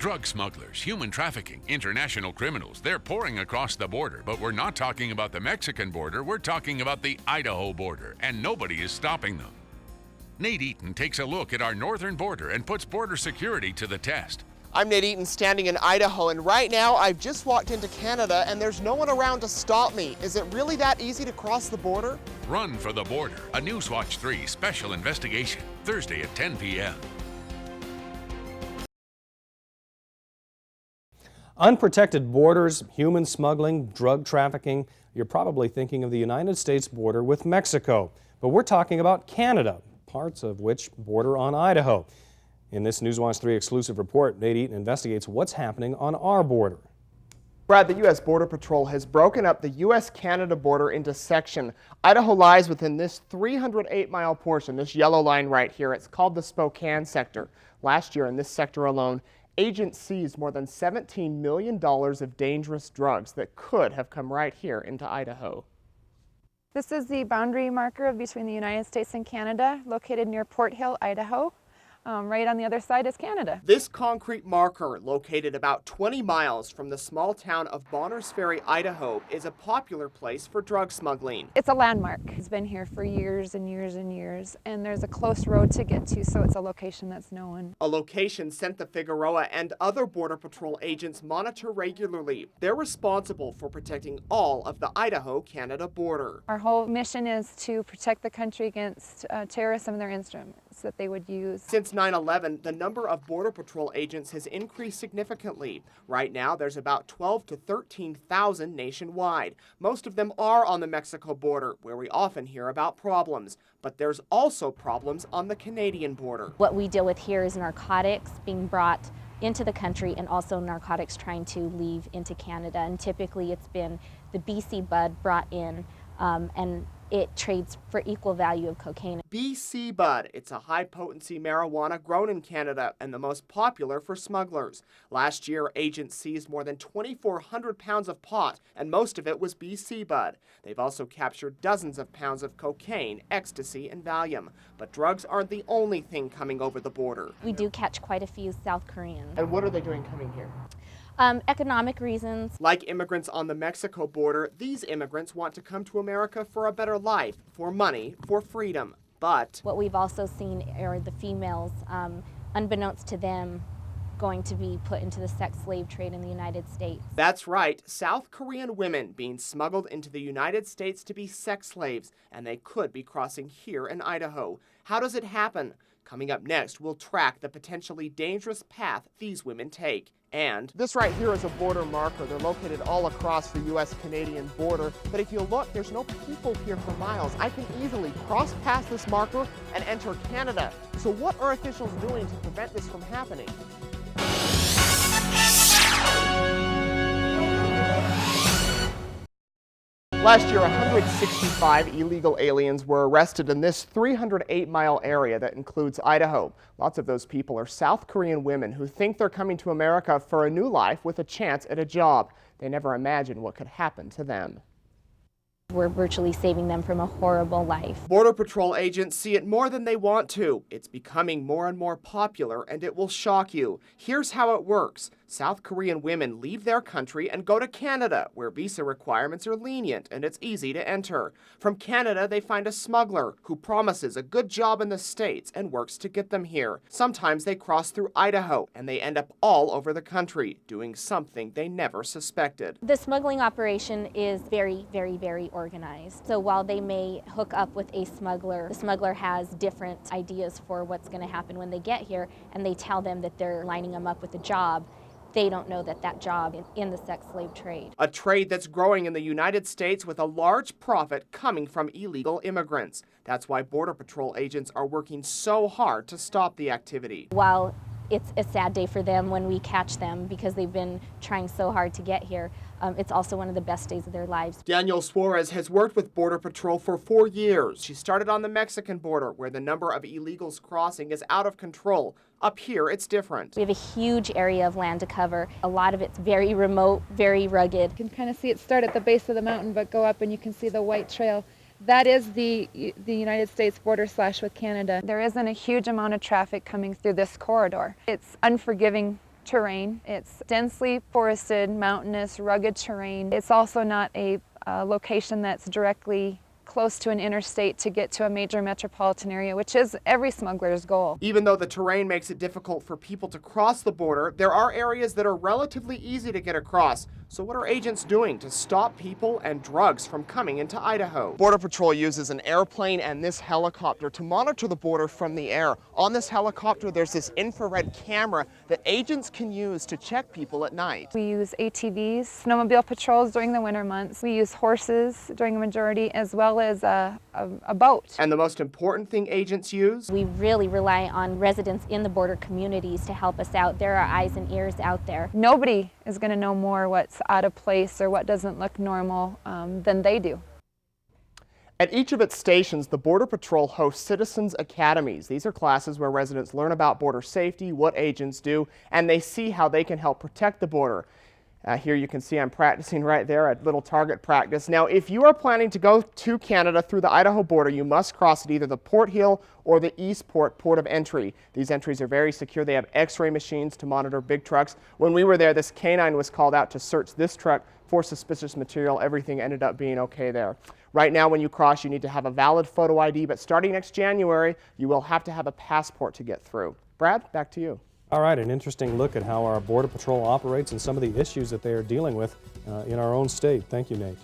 Drug smugglers, human trafficking, international criminals, they're pouring across the border, but we're not talking about the Mexican border, we're talking about the Idaho border, and nobody is stopping them. Nate Eaton takes a look at our northern border and puts border security to the test. I'm Nate Eaton standing in Idaho, and right now I've just walked into Canada and there's no one around to stop me. Is it really that easy to cross the border? Run for the Border, a Newswatch 3 special investigation, Thursday at 10 p.m. Unprotected borders, human smuggling, drug trafficking. You're probably thinking of the United States border with Mexico. But we're talking about Canada, parts of which border on Idaho. In this Newswatch 3 exclusive report, Nate Eaton investigates what's happening on our border. Brad, the U.S. Border Patrol has broken up the U.S.-Canada border into sections. Idaho lies within this 308-mile portion, this yellow line right here. It's called the Spokane sector. Last year in this sector alone, agents seized more than $17 million of dangerous drugs that could have come right here into Idaho. This is the boundary marker between the United States and Canada, located near Port Hill, Idaho. Right on the other side is Canada. This concrete marker, located about 20 miles from the small town of Bonners Ferry, Idaho, is a popular place for drug smuggling. It's a landmark. It's been here for years and years and years, and there's a close road to get to, so it's a location that's known. A location Santa Figueroa and other Border Patrol agents monitor regularly. They're responsible for protecting all of the Idaho-Canada border. Our whole mission is to protect the country against terrorism and their instruments that they would use. Since 9/11, the number of Border Patrol agents has increased significantly. Right now, there's about 12 to 13,000 nationwide. Most of them are on the Mexico border, where we often hear about problems. But there's also problems on the Canadian border. What we deal with here is narcotics being brought into the country and also narcotics trying to leave into Canada. And typically it's been the BC bud brought in and it trades for equal value of cocaine. BC bud, it's a high-potency marijuana grown in Canada and the most popular for smugglers. Last year, agents seized more than 2,400 pounds of pot, and most of it was BC bud. They've also captured dozens of pounds of cocaine, ecstasy, and Valium. But drugs aren't the only thing coming over the border. We do catch quite a few South Koreans. And what are they doing coming here? Economic reasons. Like immigrants on the Mexico border, these immigrants want to come to America for a better life, for money, for freedom. But what we've also seen are the females, unbeknownst to them, going to be put into the sex slave trade in the United States. That's right, South Korean women being smuggled into the United States to be sex slaves, and they could be crossing here in Idaho. How does it happen? Coming up next, we'll track the potentially dangerous path these women take. And this right here is a border marker. They're located all across the U.S.-Canadian border. But if you look, there's no people here for miles. I can easily cross past this marker and enter Canada. So what are officials doing to prevent this from happening? Last year, 165 illegal aliens were arrested in this 308-mile area that includes Idaho. Lots of those people are South Korean women who think they're coming to America for a new life with a chance at a job. They never imagined what could happen to them. We're virtually saving them from a horrible life. Border Patrol agents see it more than they want to. It's becoming more and more popular, and it will shock you. Here's how it works. South Korean women leave their country and go to Canada, where visa requirements are lenient and it's easy to enter. From Canada, they find a smuggler who promises a good job in the States and works to get them here. Sometimes they cross through Idaho, and they end up all over the country, doing something they never suspected. The smuggling operation is very, very, very organized. So while they may hook up with a smuggler, the smuggler has different ideas for what's going to happen when they get here, and they tell them that they're lining them up with a job. They don't know that that job is in the sex slave trade. A trade that's growing in the United States with a large profit coming from illegal immigrants. That's why Border Patrol agents are working so hard to stop the activity. While it's a sad day for them when we catch them because they've been trying so hard to get here, it's also one of the best days of their lives. Danielle Suarez has worked with Border Patrol for 4 years. She started on the Mexican border, where the number of illegals crossing is out of control. Up here, it's different. We have a huge area of land to cover. A lot of it's very remote, very rugged. You can kind of see it start at the base of the mountain, but go up and you can see the white trail. That is the United States border / with Canada. There isn't a huge amount of traffic coming through this corridor. It's unforgiving terrain. It's densely forested, mountainous, rugged terrain. It's also not a location that's directly close to an interstate to get to a major metropolitan area, which is every smuggler's goal. Even though the terrain makes it difficult for people to cross the border, there are areas that are relatively easy to get across. So what are agents doing to stop people and drugs from coming into Idaho? Border Patrol uses an airplane and this helicopter to monitor the border from the air. On this helicopter, there's this infrared camera that agents can use to check people at night. We use ATVs, snowmobile patrols during the winter months. We use horses during the majority, as well as a boat. And the most important thing agents use? We really rely on residents in the border communities to help us out. They're our eyes and ears out there. Nobody is going to know more what's out of place or what doesn't look normal than they do. At each of its stations, the Border Patrol hosts Citizens Academies. These are classes where residents learn about border safety, what agents do, and they see how they can help protect the border. Here you can see I'm practicing right there at little target practice. Now, if you are planning to go to Canada through the Idaho border, you must cross at either the Port Hill or the Eastport port of entry. These entries are very secure. They have x-ray machines to monitor big trucks. When we were there, this canine was called out to search this truck for suspicious material. Everything ended up being okay there. Right now, when you cross, you need to have a valid photo ID, but starting next January, you will have to have a passport to get through. Brad, back to you. All right, an interesting look at how our Border Patrol operates and some of the issues that they are dealing with in our own state. Thank you, Nate.